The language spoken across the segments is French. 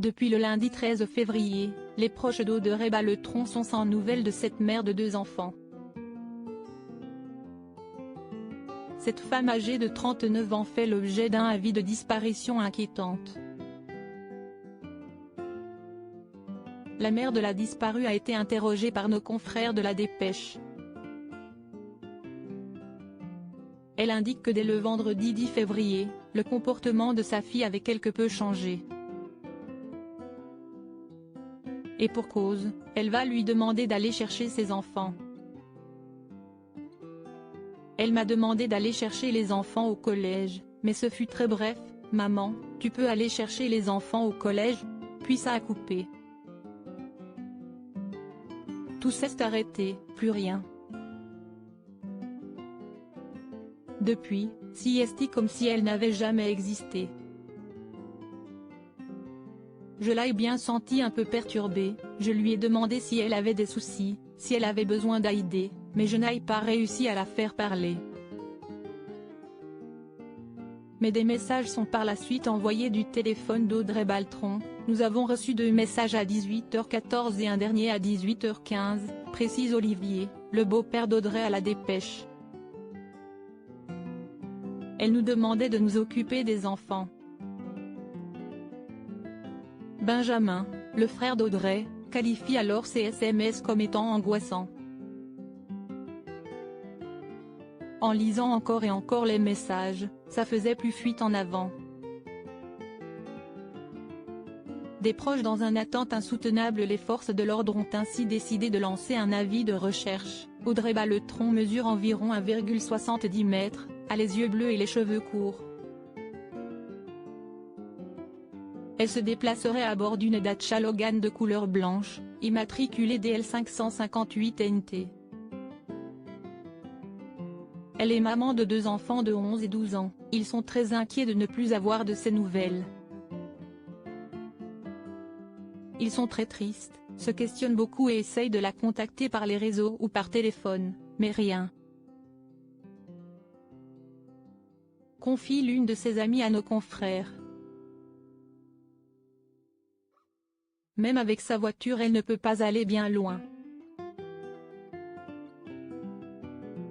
Depuis le lundi 13 février, les proches d'Audrey Balletron sont sans nouvelles de cette mère de 2 enfants. Cette femme âgée de 39 ans fait l'objet d'un avis de disparition inquiétante. La mère de la disparue a été interrogée par nos confrères de La Dépêche. Elle indique que dès le vendredi 10 février, le comportement de sa fille avait quelque peu changé. Et pour cause, elle va lui demander d'aller chercher ses enfants. Elle m'a demandé d'aller chercher les enfants au collège, mais ce fut très bref. Maman, tu peux aller chercher les enfants au collège, puis ça a coupé. Tout s'est arrêté, plus rien. Depuis, CST comme si elle n'avait jamais existé. Je l'ai bien sentie un peu perturbée, je lui ai demandé si elle avait des soucis, si elle avait besoin d'aide, mais je n'ai pas réussi à la faire parler. Mais des messages sont par la suite envoyés du téléphone d'Audrey Balletron. Nous avons reçu 2 messages à 18h14 et un dernier à 18h15, précise Olivier, le beau-père d'Audrey à La Dépêche. Elle nous demandait de nous occuper des enfants. Benjamin, le frère d'Audrey, qualifie alors ces SMS comme étant angoissants. En lisant encore et encore les messages, ça faisait plus fuite en avant. Des proches dans une attente insoutenable. Les forces de l'ordre ont ainsi décidé de lancer un avis de recherche. Audrey Balletron mesure environ 1,70 m, a les yeux bleus et les cheveux courts. Elle se déplacerait à bord d'une Dacia Logan de couleur blanche, immatriculée DL 558 NT. Elle est maman de 2 enfants de 11 et 12 ans, ils sont très inquiets de ne plus avoir de ses nouvelles. Ils sont très tristes, se questionnent beaucoup et essayent de la contacter par les réseaux ou par téléphone, mais rien. Confie l'une de ses amies à nos confrères. Même avec sa voiture elle ne peut pas aller bien loin.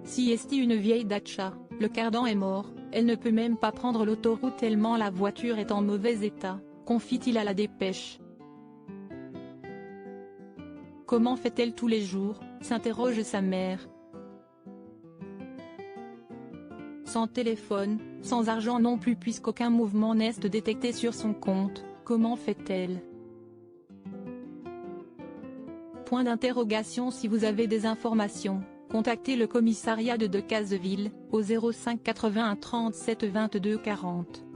Si est une vieille Dacia, le cardan est mort, elle ne peut même pas prendre l'autoroute tellement la voiture est en mauvais état, confie-t-il à La Dépêche. Comment fait-elle tous les jours, s'interroge sa mère. Sans téléphone, sans argent non plus puisqu'aucun mouvement n'est détecté sur son compte, comment fait-elle ? Point d'interrogation. Si vous avez des informations, contactez le commissariat de Decazeville, au 05 81 37 22 40.